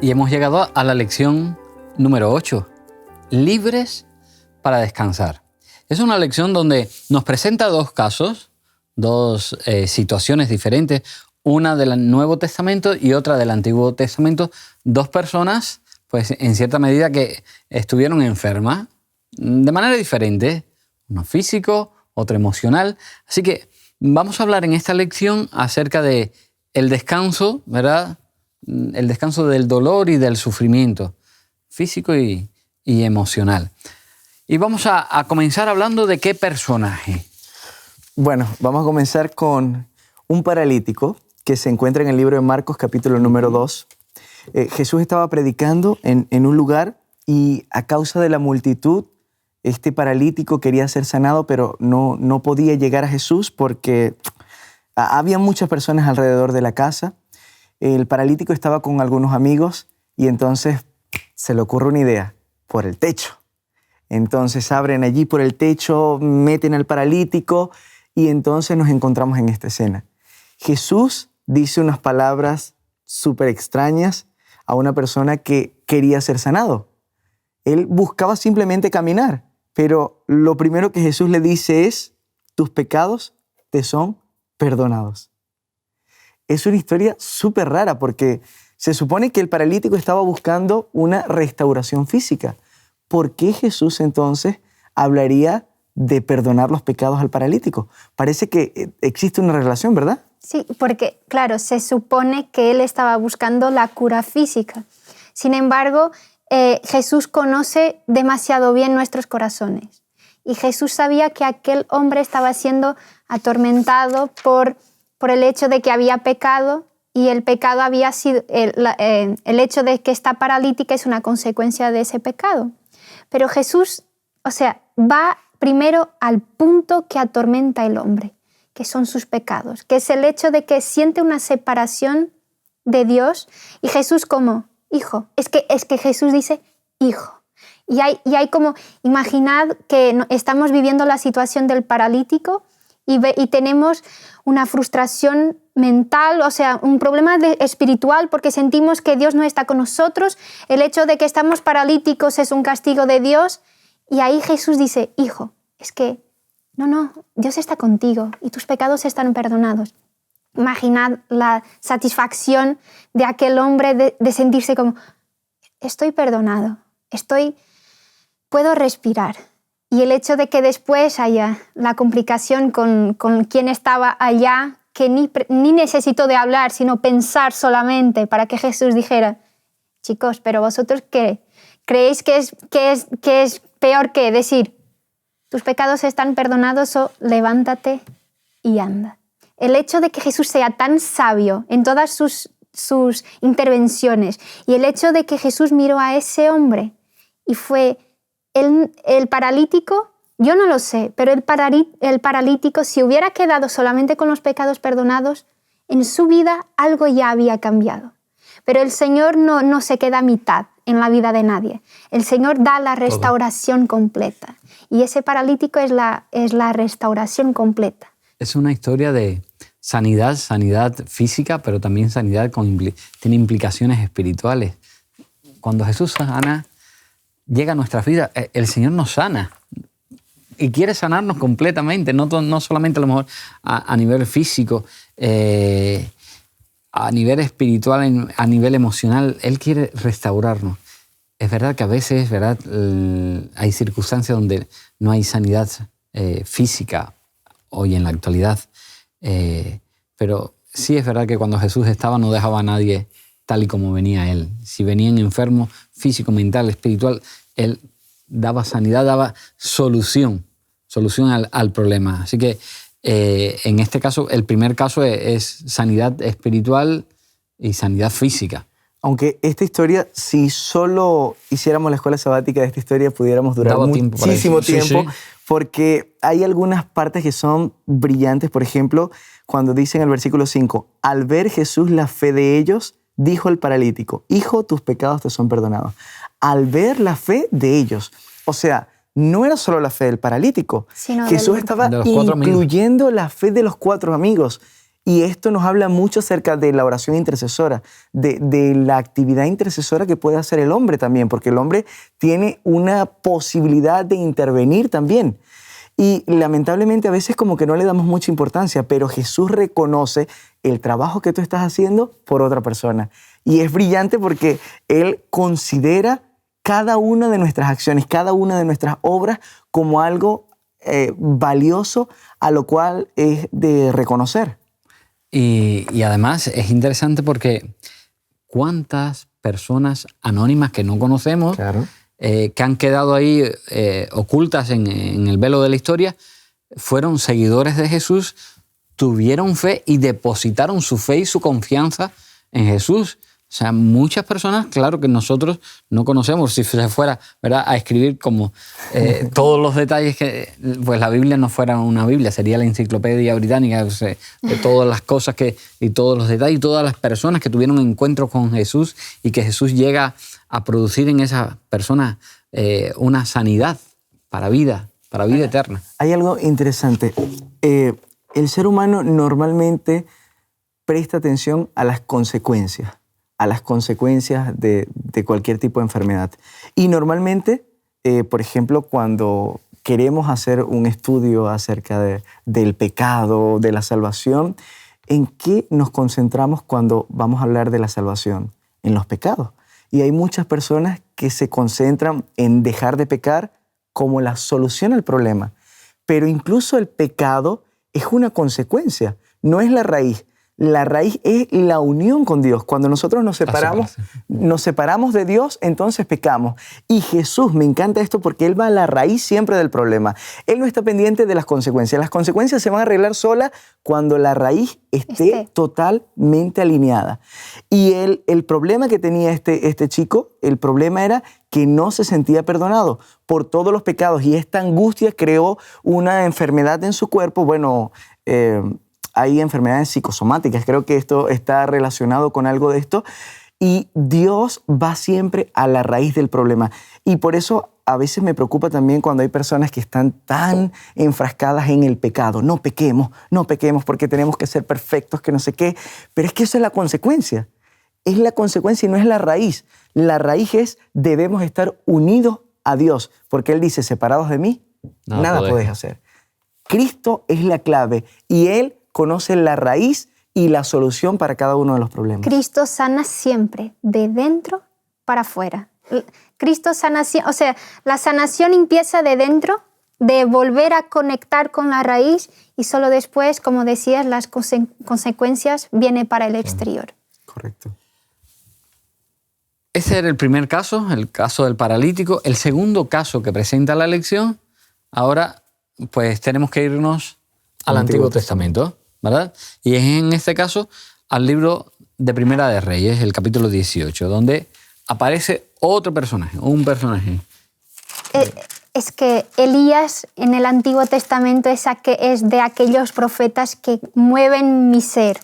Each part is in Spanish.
Y hemos llegado a la lección número 8, libres para descansar. Es una lección donde nos presenta dos casos, dos situaciones diferentes, una del Nuevo Testamento y otra del Antiguo Testamento, dos personas, pues en cierta medida que estuvieron enfermas de manera diferente, uno físico, otro emocional. Así que vamos a hablar en esta lección acerca de el descanso, ¿verdad? El descanso del dolor y del sufrimiento físico y emocional. Y vamos a comenzar hablando de qué personaje. Bueno, vamos a comenzar con un paralítico que se encuentra en el libro de Marcos, capítulo número 2. Jesús estaba predicando en un lugar y a causa de la multitud, este paralítico quería ser sanado, pero no podía llegar a Jesús porque había muchas personas alrededor de la casa. El paralítico estaba con algunos amigos y entonces se le ocurre una idea, por el techo. Entonces abren allí por el techo, meten al paralítico y entonces nos encontramos en esta escena. Jesús dice unas palabras súper extrañas a una persona que quería ser sanado. Él buscaba simplemente caminar, pero lo primero que Jesús le dice es: tus pecados te son perdonados. Es una historia súper rara porque se supone que el paralítico estaba buscando una restauración física. ¿Por qué Jesús entonces hablaría de perdonar los pecados al paralítico? Parece que existe una relación, ¿verdad? Sí, porque, claro, se supone que él estaba buscando la cura física. Sin embargo, Jesús conoce demasiado bien nuestros corazones. Y Jesús sabía que aquel hombre estaba siendo atormentado por el hecho de que había pecado, y el pecado había sido, el hecho de que está paralítica es una consecuencia de ese pecado. Pero Jesús, va primero al punto que atormenta al hombre, que son sus pecados, que es el hecho de que siente una separación de Dios, y Jesús como hijo. Es que Jesús dice hijo. Y hay como, imaginad que estamos viviendo la situación del paralítico y tenemos una frustración mental, un problema espiritual porque sentimos que Dios no está con nosotros. El hecho de que estamos paralíticos es un castigo de Dios. Y ahí Jesús dice, hijo, es que no, Dios está contigo y tus pecados están perdonados. Imaginad la satisfacción de aquel hombre de sentirse como, estoy perdonado, puedo respirar. Y el hecho de que después haya la complicación con quien estaba allá, que ni necesitó de hablar, sino pensar solamente para que Jesús dijera, chicos, pero vosotros ¿qué? ¿Creéis que es peor que decir, tus pecados están perdonados, o levántate y anda? El hecho de que Jesús sea tan sabio en todas sus intervenciones, y el hecho de que Jesús miró a ese hombre y fue el paralítico, yo no lo sé, pero el paralítico, si hubiera quedado solamente con los pecados perdonados, en su vida algo ya había cambiado. Pero el Señor no se queda a mitad en la vida de nadie. El Señor da la restauración completa. Y ese paralítico es la restauración completa. Es una historia de sanidad física, pero también sanidad tiene implicaciones espirituales. Cuando Jesús sana, llega a nuestras vidas, el Señor nos sana y quiere sanarnos completamente, no solamente a lo mejor a nivel físico, a nivel espiritual, a nivel emocional. Él quiere restaurarnos. Es verdad que a veces, ¿verdad?, hay circunstancias donde no hay sanidad física hoy en la actualidad, pero sí es verdad que cuando Jesús estaba no dejaba a nadie tal y como venía Él. Si venían enfermos físico, mental, espiritual, Él daba sanidad, daba solución al problema. Así que en este caso, el primer caso es sanidad espiritual y sanidad física. Aunque esta historia, si solo hiciéramos la escuela sabática de esta historia, pudiéramos durar muchísimo tiempo, sí. Porque hay algunas partes que son brillantes. Por ejemplo, cuando dice en el versículo 5, al ver Jesús la fe de ellos, dijo al paralítico, hijo, tus pecados te son perdonados. Al ver la fe de ellos. O sea, no era solo la fe del paralítico. Jesús estaba incluyendo la fe de los 4 amigos. Y esto nos habla mucho acerca de la oración intercesora, de la actividad intercesora que puede hacer el hombre también, porque el hombre tiene una posibilidad de intervenir también. Y lamentablemente a veces como que no le damos mucha importancia, pero Jesús reconoce el trabajo que tú estás haciendo por otra persona. Y es brillante porque Él considera cada una de nuestras acciones, cada una de nuestras obras como algo valioso a lo cual es de reconocer. Y además es interesante porque cuántas personas anónimas que no conocemos, Claro. que han quedado ahí ocultas en el velo de la historia, fueron seguidores de Jesús, tuvieron fe y depositaron su fe y su confianza en Jesús. O sea, muchas personas, claro que nosotros no conocemos. Si se fuera, ¿verdad?, a escribir como todos los detalles, que pues la Biblia no fuera una Biblia, sería la enciclopedia británica, o sea, de todas las cosas y todos los detalles, y todas las personas que tuvieron encuentros con Jesús y que Jesús llega a producir en esas personas una sanidad para vida eterna. Hay algo interesante. El ser humano normalmente presta atención a las consecuencias de cualquier tipo de enfermedad. Y normalmente, por ejemplo, cuando queremos hacer un estudio acerca del pecado, de la salvación, ¿en qué nos concentramos cuando vamos a hablar de la salvación? En los pecados. Y hay muchas personas que se concentran en dejar de pecar como la solución al problema. Pero incluso el pecado es una consecuencia, no es la raíz. La raíz es la unión con Dios. Cuando nosotros nos separamos de Dios, entonces pecamos. Y Jesús, me encanta esto porque Él va a la raíz siempre del problema. Él no está pendiente de las consecuencias. Las consecuencias se van a arreglar solas cuando la raíz esté totalmente alineada. Y el problema que tenía este chico, el problema era que no se sentía perdonado por todos los pecados. Y esta angustia creó una enfermedad en su cuerpo. Bueno, hay enfermedades psicosomáticas, creo que esto está relacionado con algo de esto, y Dios va siempre a la raíz del problema. Y por eso a veces me preocupa también cuando hay personas que están tan enfrascadas en el pecado. No pequemos porque tenemos que ser perfectos, que no sé qué. Pero es que eso es la consecuencia. Es la consecuencia y no es la raíz. La raíz es, debemos estar unidos a Dios, porque Él dice, separados de mí, nada podéis hacer. Cristo es la clave y Él conoce la raíz y la solución para cada uno de los problemas. Cristo sana siempre, de dentro para afuera. Cristo sana, o sea, la sanación empieza de dentro, de volver a conectar con la raíz, y solo después, como decías, las consecuencias vienen para el exterior. Correcto. Ese era el primer caso, el caso del paralítico. El segundo caso que presenta la lección, ahora pues tenemos que irnos al Antiguo Testamento, ¿verdad? Y es en este caso al libro de Primera de Reyes, el capítulo 18, donde aparece otro personaje, un personaje. Es que Elías en el Antiguo Testamento es de aquellos profetas que mueven mi ser.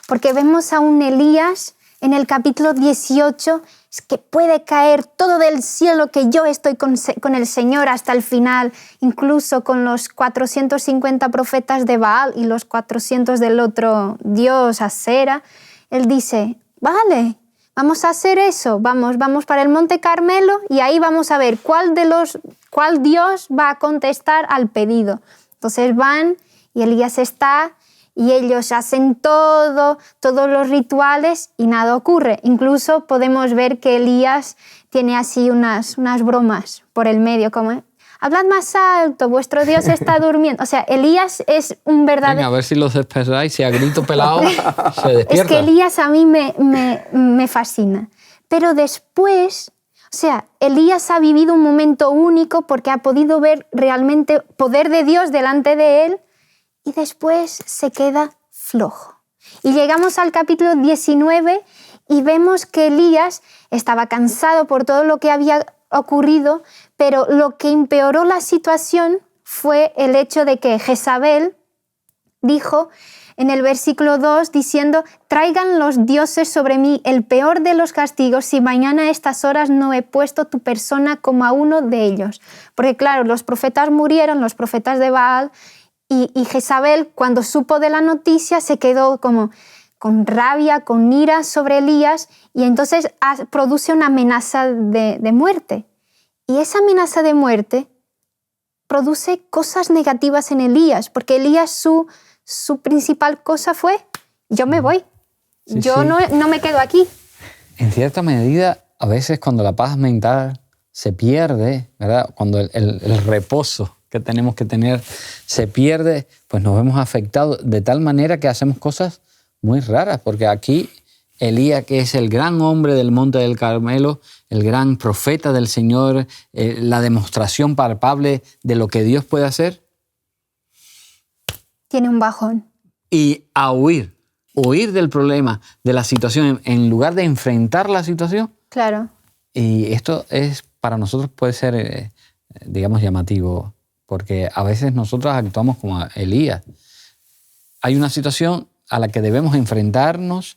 Porque vemos a un Elías en el capítulo 18, es que puede caer todo del cielo, que yo estoy con el Señor hasta el final, incluso con los 450 profetas de Baal y los 400 del otro dios, Asera. Él dice, vale, vamos a hacer eso, vamos para el Monte Carmelo y ahí vamos a ver cuál Dios va a contestar al pedido. Entonces van y Elías está y ellos hacen todos los rituales y nada ocurre. Incluso podemos ver que Elías tiene así unas bromas por el medio, como hablad más alto, vuestro Dios está durmiendo. O sea, Elías es un verdadero... Venga, a ver si los despertáis, si a grito pelado se despierta. Es que Elías a mí me fascina. Pero después, o sea, Elías ha vivido un momento único porque ha podido ver realmente poder de Dios delante de él, y después se queda flojo. Y llegamos al capítulo 19 y vemos que Elías estaba cansado por todo lo que había ocurrido, pero lo que empeoró la situación fue el hecho de que Jezabel dijo en el versículo 2, diciendo, traigan los dioses sobre mí el peor de los castigos si mañana a estas horas no he puesto tu persona como a uno de ellos. Porque claro, los profetas murieron, los profetas de Baal, Y Jezabel, cuando supo de la noticia, se quedó como con rabia, con ira sobre Elías, y entonces produce una amenaza de muerte. Y esa amenaza de muerte produce cosas negativas en Elías, porque Elías su principal cosa fue, yo me voy, Sí, yo sí. no me quedo aquí. En cierta medida, a veces cuando la paz mental se pierde, ¿verdad? Cuando el reposo que tenemos que tener se pierde, pues nos vemos afectados de tal manera que hacemos cosas muy raras, porque aquí Elías, que es el gran hombre del Monte del Carmelo, el gran profeta del Señor, la demostración palpable de lo que Dios puede hacer, Tiene un bajón. y a huir del problema, de la situación, en lugar de enfrentar la situación. Claro. Y esto es, para nosotros puede ser, digamos, llamativo, porque a veces nosotros actuamos como Elías. Hay una situación a la que debemos enfrentarnos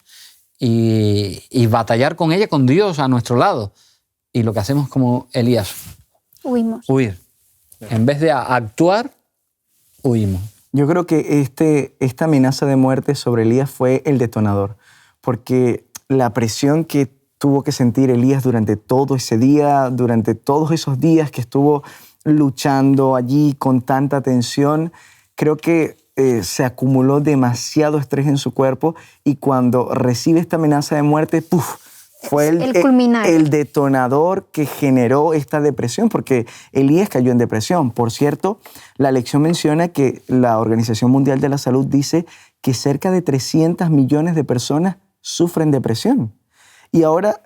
y batallar con ella, con Dios a nuestro lado. Y lo que hacemos como Elías, Huimos. huir. En vez de actuar, huimos. Yo creo que esta amenaza de muerte sobre Elías fue el detonador, porque la presión que tuvo que sentir Elías durante todo ese día, durante todos esos días que estuvo luchando allí con tanta tensión, creo que se acumuló demasiado estrés en su cuerpo, y cuando recibe esta amenaza de muerte, ¡puf!, fue El culminar. el detonador que generó esta depresión, porque Elías cayó en depresión. Por cierto, la lección menciona que la Organización Mundial de la Salud dice que cerca de 300 millones de personas sufren depresión. Y ahora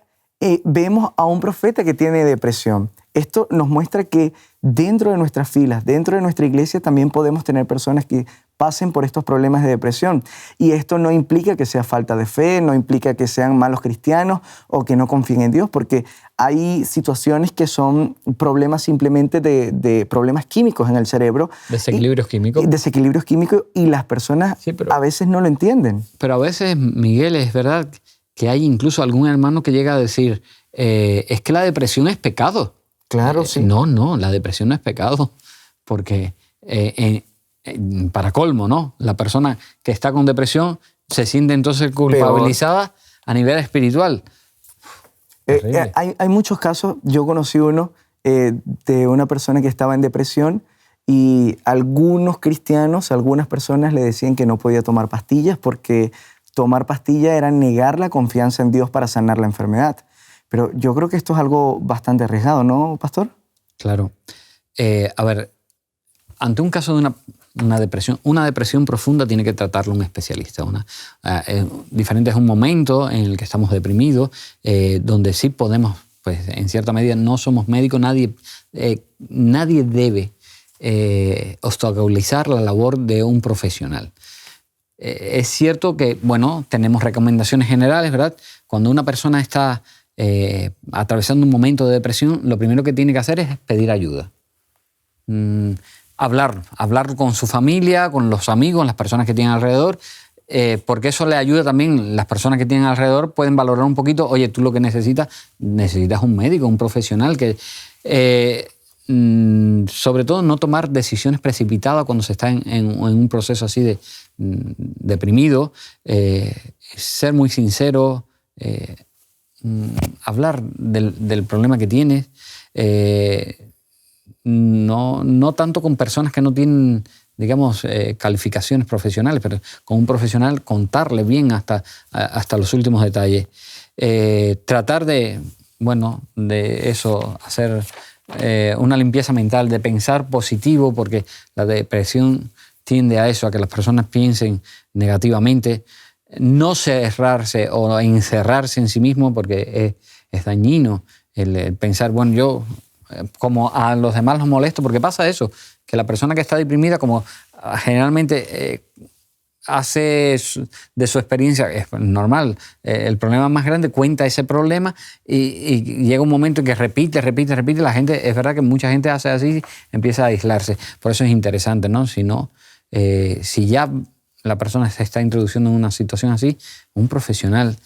vemos a un profeta que tiene depresión. Esto nos muestra que dentro de nuestras filas, dentro de nuestra iglesia, también podemos tener personas que pasen por estos problemas de depresión. Y esto no implica que sea falta de fe, no implica que sean malos cristianos o que no confíen en Dios, porque hay situaciones que son problemas simplemente de problemas químicos en el cerebro. Desequilibrios químicos. Desequilibrios químicos, y las personas a veces no lo entienden. Pero a veces, Miguel, es verdad que hay incluso algún hermano que llega a decir, es que la depresión es pecado. Claro, sí. No, la depresión no es pecado, porque para colmo, ¿no? La persona que está con depresión se siente entonces culpabilizada a nivel espiritual. Hay muchos casos. Yo conocí uno de una persona que estaba en depresión, y algunos cristianos, algunas personas le decían que no podía tomar pastillas porque tomar pastillas era negar la confianza en Dios para sanar la enfermedad. Pero yo creo que esto es algo bastante arriesgado, ¿no, pastor? Claro. A ver, ante un caso de una depresión profunda tiene que tratarlo un especialista. Diferente es un momento en el que estamos deprimidos, donde sí podemos, pues en cierta medida no somos médicos, nadie debe obstaculizar la labor de un profesional. Es cierto que, bueno, tenemos recomendaciones generales, ¿verdad? Cuando una persona está atravesando un momento de depresión, lo primero que tiene que hacer es pedir ayuda. Hablar con su familia, con los amigos, las personas que tienen alrededor, porque eso le ayuda también. Las personas que tienen alrededor pueden valorar un poquito, oye, tú lo que necesitas un médico, un profesional que... sobre todo no tomar decisiones precipitadas cuando se está en un proceso así de deprimido, ser muy sincero, hablar del problema que tienes, no tanto con personas que no tienen, digamos, calificaciones profesionales, pero con un profesional contarle bien hasta los últimos detalles. Tratar de eso, hacer una limpieza mental, de pensar positivo, porque la depresión tiende a eso, a que las personas piensen negativamente. No cerrarse o encerrarse en sí mismo, porque es dañino el pensar, bueno, yo como a los demás los molesto, porque pasa eso, que la persona que está deprimida, como generalmente hace de su experiencia, es normal, el problema más grande, cuenta ese problema y llega un momento en que repite, la gente, es verdad que mucha gente hace así, empieza a aislarse. Por eso es interesante, ¿no? Si ya la persona se está introduciendo en una situación así, un profesional.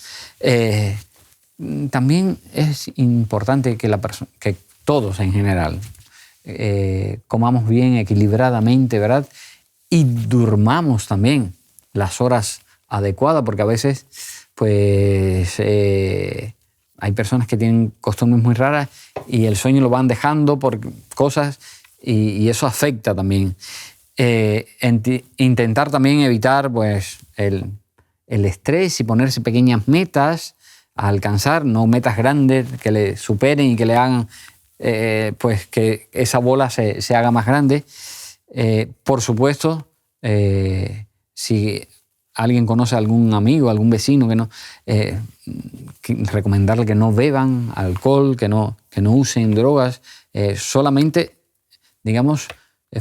También es importante que todos en general comamos bien, equilibradamente, ¿verdad? y durmamos también las horas adecuadas, porque a veces pues, hay personas que tienen costumbres muy raras y el sueño lo van dejando por cosas y eso afecta también. Intentar también evitar pues, el estrés y ponerse pequeñas metas a alcanzar, no metas grandes que le superen y que le hagan pues que esa bola se haga más grande. Por supuesto, si alguien conoce a algún amigo, algún vecino, recomendarle que no beban alcohol, que no usen drogas, solamente, digamos,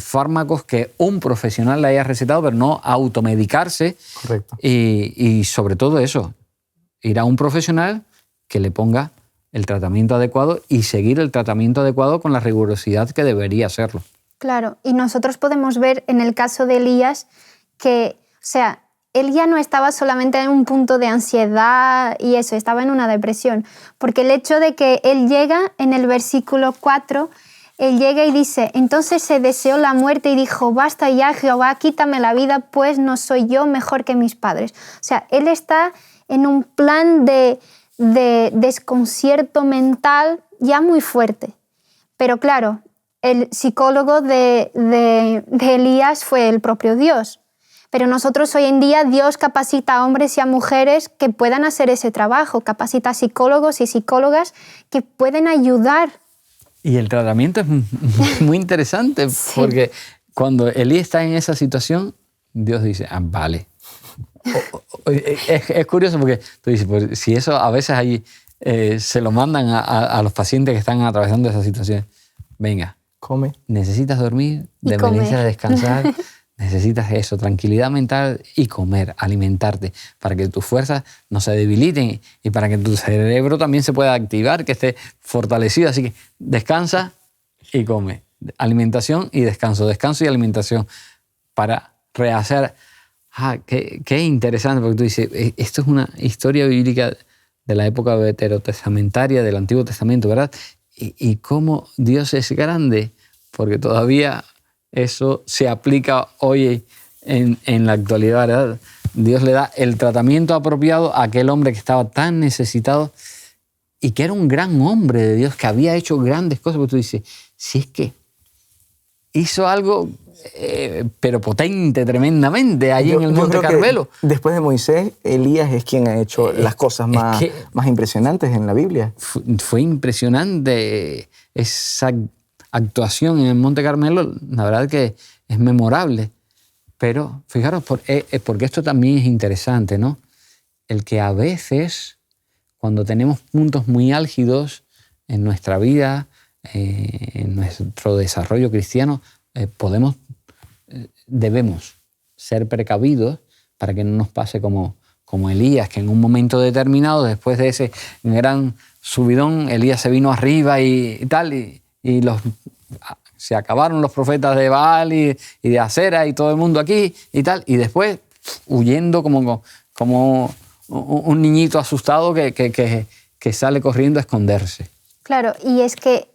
fármacos que un profesional le haya recetado, pero no automedicarse. Correcto. Y sobre todo eso, ir a un profesional que le ponga el tratamiento adecuado y seguir el tratamiento adecuado con la rigurosidad que debería hacerlo. Claro, y nosotros podemos ver en el caso de Elías que, o sea, él ya no estaba solamente en un punto de ansiedad y eso, estaba en una depresión. Porque el hecho de que él llega en el versículo 4, él llega y dice, entonces se deseó la muerte y dijo, basta ya, Jehová, quítame la vida, pues no soy yo mejor que mis padres. O sea, él está en un plan de desconcierto mental ya muy fuerte. Pero claro, el psicólogo de Elías fue el propio Dios. Pero nosotros hoy en día Dios capacita a hombres y a mujeres que puedan hacer ese trabajo, capacita a psicólogos y psicólogas que pueden ayudar. Y el tratamiento es muy interesante, sí. Porque cuando Elías está en esa situación, Dios dice, vale. Es curioso porque tú dices, pues, si eso a veces ahí se lo mandan a los pacientes que están atravesando esa situación. Venga, come. Necesitas dormir, necesitas descansar, necesitas eso, tranquilidad mental y comer, alimentarte, para que tus fuerzas no se debiliten y para que tu cerebro también se pueda activar, que esté fortalecido. Así que descansa y come. Alimentación y descanso, descanso y alimentación para rehacer. Qué interesante, porque tú dices, esto es una historia bíblica de la época veterotestamentaria, del Antiguo Testamento, ¿verdad? Y cómo Dios es grande, porque todavía eso se aplica hoy en la actualidad, ¿verdad? Dios le da el tratamiento apropiado a aquel hombre que estaba tan necesitado y que era un gran hombre de Dios, que había hecho grandes cosas. Porque tú dices, si es que hizo algo, pero potente, tremendamente, allí en el Monte Carmelo. Después de Moisés, Elías es quien ha hecho las cosas más impresionantes en la Biblia. Fue impresionante esa actuación en el Monte Carmelo, la verdad que es memorable. Pero fijaros, porque esto también es interesante, ¿no? El que a veces, cuando tenemos puntos muy álgidos en nuestra vida, en nuestro desarrollo cristiano, debemos ser precavidos para que no nos pase como Elías, que en un momento determinado, después de ese gran subidón, Elías se vino arriba y tal, y se acabaron los profetas de Baal y de Acera y todo el mundo aquí y tal, y después huyendo como un niñito asustado que sale corriendo a esconderse. Claro, y es que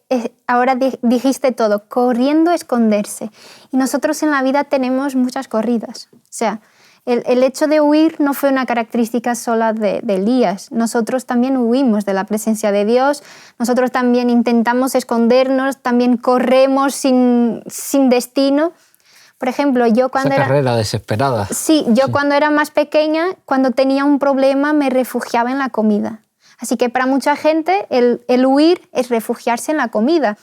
ahora dijiste todo, corriendo a esconderse. Y nosotros en la vida tenemos muchas corridas. O sea, el hecho de huir no fue una característica sola de Elías. Nosotros también huimos de la presencia de Dios, nosotros también intentamos escondernos, también corremos sin destino. Por ejemplo, yo cuando Esa carrera desesperada. Sí, cuando era más pequeña, cuando tenía un problema, me refugiaba en la comida. Así que para mucha gente el huir es refugiarse en la comida.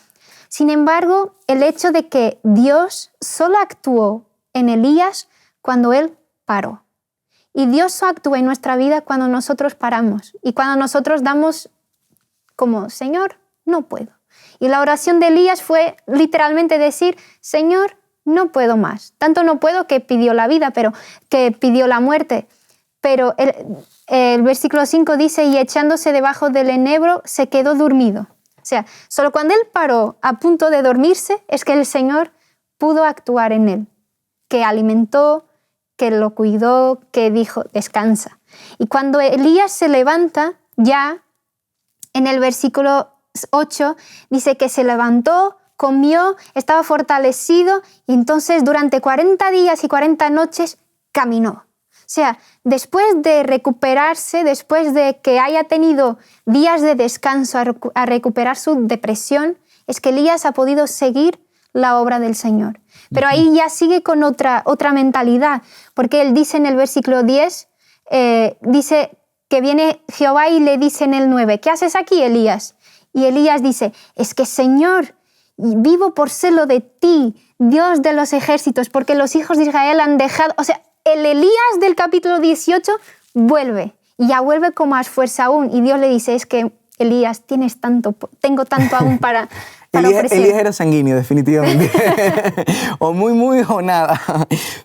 Sin embargo, el hecho de que Dios solo actuó en Elías cuando él paró. Y Dios actúa en nuestra vida cuando nosotros paramos y cuando nosotros damos como, Señor, no puedo. Y la oración de Elías fue literalmente decir, Señor, no puedo más. Tanto no puedo que pidió la vida, pero que pidió la muerte. Pero el versículo 5 dice, y echándose debajo del enebro se quedó dormido. O sea, solo cuando él paró a punto de dormirse es que el Señor pudo actuar en él, que alimentó, que lo cuidó, que dijo, descansa. Y cuando Elías se levanta, ya en el versículo 8 dice que se levantó, comió, estaba fortalecido y entonces durante 40 días y 40 noches caminó. O sea, después de recuperarse, después de que haya tenido días de descanso a recuperar su depresión, es que Elías ha podido seguir la obra del Señor. Pero ahí ya sigue con otra mentalidad, porque él dice en el versículo 10, dice que viene Jehová y le dice en el 9, ¿qué haces aquí, Elías? Y Elías dice, es que Señor, vivo por celo de ti, Dios de los ejércitos, porque los hijos de Israel han dejado... O sea, el Elías del capítulo 18 vuelve, y ya vuelve con más fuerza aún, y Dios le dice, es que Elías, tengo tanto aún para ofrecer. Elías era sanguíneo, definitivamente. O muy o nada.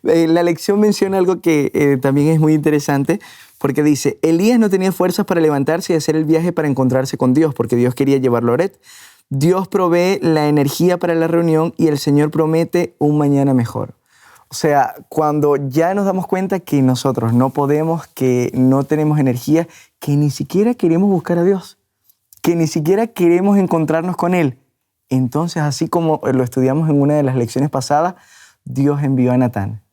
La lección menciona algo que también es muy interesante, porque dice, Elías no tenía fuerzas para levantarse y hacer el viaje para encontrarse con Dios, porque Dios quería llevarlo a Oret. Dios provee la energía para la reunión y el Señor promete un mañana mejor. O sea, cuando ya nos damos cuenta que nosotros no podemos, que no tenemos energía, que ni siquiera queremos buscar a Dios, que ni siquiera queremos encontrarnos con Él, entonces, así como lo estudiamos en una de las lecciones pasadas, Dios envió a Natán.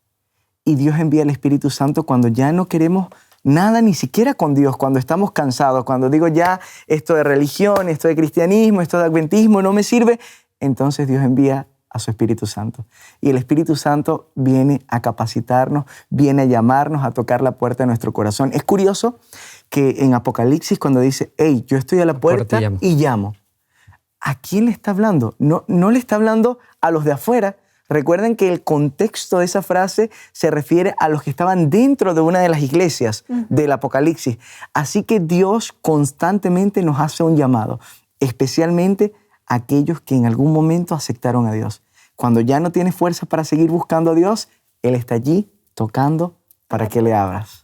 Y Dios envía al Espíritu Santo cuando ya no queremos nada ni siquiera con Dios, cuando estamos cansados, cuando digo ya esto de religión, esto de cristianismo, esto de adventismo no me sirve, entonces Dios envía a su Espíritu Santo. Y el Espíritu Santo viene a capacitarnos, viene a llamarnos, a tocar la puerta de nuestro corazón. Es curioso que en Apocalipsis cuando dice, hey, yo estoy a la puerta y llamo. ¿A quién le está hablando? No le está hablando a los de afuera. Recuerden que el contexto de esa frase se refiere a los que estaban dentro de una de las iglesias del Apocalipsis. Así que Dios constantemente nos hace un llamado, especialmente aquellos que en algún momento aceptaron a Dios. Cuando ya no tienes fuerza para seguir buscando a Dios, Él está allí tocando para que le abras.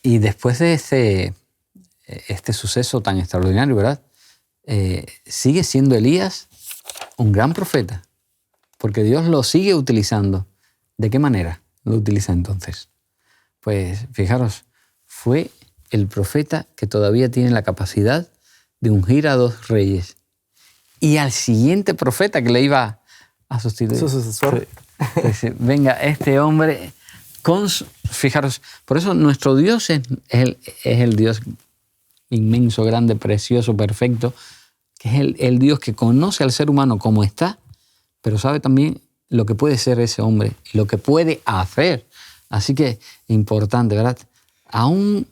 Y después de este suceso tan extraordinario, ¿verdad? Sigue siendo Elías un gran profeta, porque Dios lo sigue utilizando. ¿De qué manera lo utiliza entonces? Pues fijaros, fue el profeta que todavía tiene la capacidad de ungir a 2 reyes. Y al siguiente profeta que le iba a sustituir. Su sucesor. Dice, venga, este hombre, fijaros, por eso nuestro Dios es el Dios inmenso, grande, precioso, perfecto, que es el Dios que conoce al ser humano como está, pero sabe también lo que puede ser ese hombre y lo que puede hacer. Así que importante, ¿verdad? Aún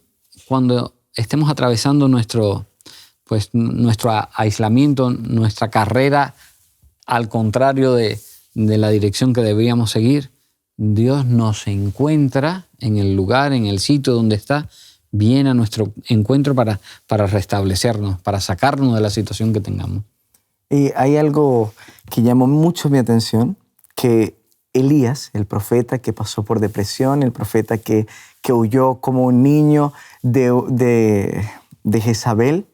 cuando estemos atravesando nuestro aislamiento, nuestra carrera al contrario de la dirección que deberíamos seguir, Dios nos encuentra en el lugar, en el sitio donde está, viene a nuestro encuentro para restablecernos, para sacarnos de la situación que tengamos. Y hay algo que llamó mucho mi atención, que Elías, el profeta que pasó por depresión, el profeta que huyó como un niño de Jezabel,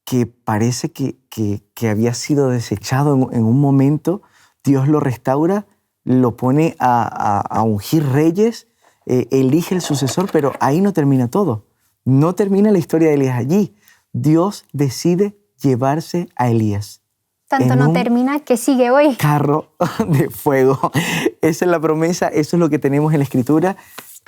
que parece que había sido desechado en un momento, Dios lo restaura, lo pone a ungir reyes, elige el sucesor, pero ahí no termina todo. No termina la historia de Elías allí. Dios decide llevarse a Elías. Tanto no termina que sigue hoy. Carro de fuego. Esa es la promesa, eso es lo que tenemos en la Escritura,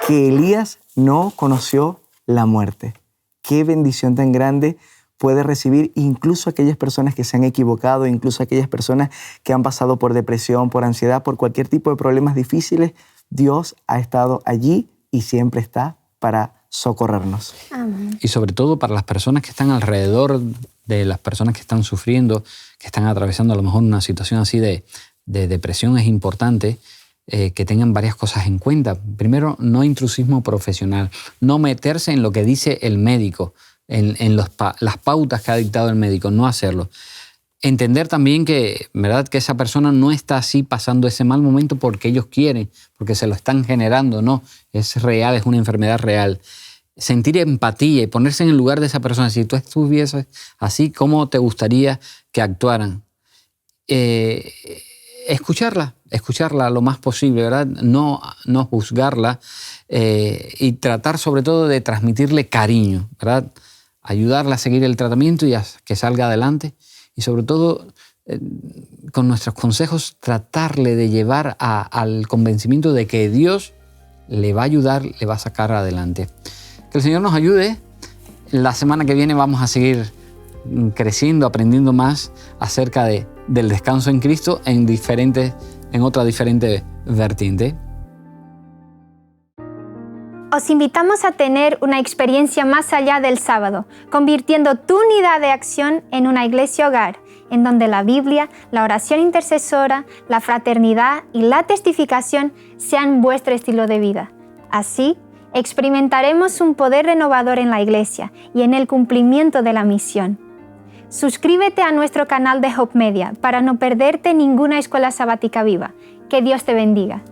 que Elías no conoció la muerte. Qué bendición tan grande puede recibir incluso aquellas personas que se han equivocado, incluso aquellas personas que han pasado por depresión, por ansiedad, por cualquier tipo de problemas difíciles. Dios ha estado allí y siempre está para socorrernos. Amén. Y sobre todo para las personas que están alrededor de las personas que están sufriendo, que están atravesando a lo mejor una situación así de depresión, es importante que tengan varias cosas en cuenta. Primero, no intrusismo profesional, no meterse en lo que dice el médico, en las pautas que ha dictado el médico, no hacerlo. Entender también que, ¿verdad?, que esa persona no está así pasando ese mal momento porque ellos quieren, porque se lo están generando, no, es real, es una enfermedad real. Sentir empatía y ponerse en el lugar de esa persona. Si tú estuvieses así, ¿cómo te gustaría que actuaran? Escucharla lo más posible, ¿verdad? No juzgarla y tratar sobre todo de transmitirle cariño, ¿verdad? Ayudarla a seguir el tratamiento y a que salga adelante. Y sobre todo, con nuestros consejos, tratarle de llevar al convencimiento de que Dios le va a ayudar, le va a sacar adelante. Que el Señor nos ayude. La semana que viene vamos a seguir creciendo, aprendiendo más acerca del descanso en Cristo en otra diferente vertiente. Os invitamos a tener una experiencia más allá del sábado, convirtiendo tu unidad de acción en una iglesia hogar, en donde la Biblia, la oración intercesora, la fraternidad y la testificación sean vuestro estilo de vida. Así, experimentaremos un poder renovador en la iglesia y en el cumplimiento de la misión. Suscríbete a nuestro canal de Hope Media para no perderte ninguna escuela sabática viva. Que Dios te bendiga.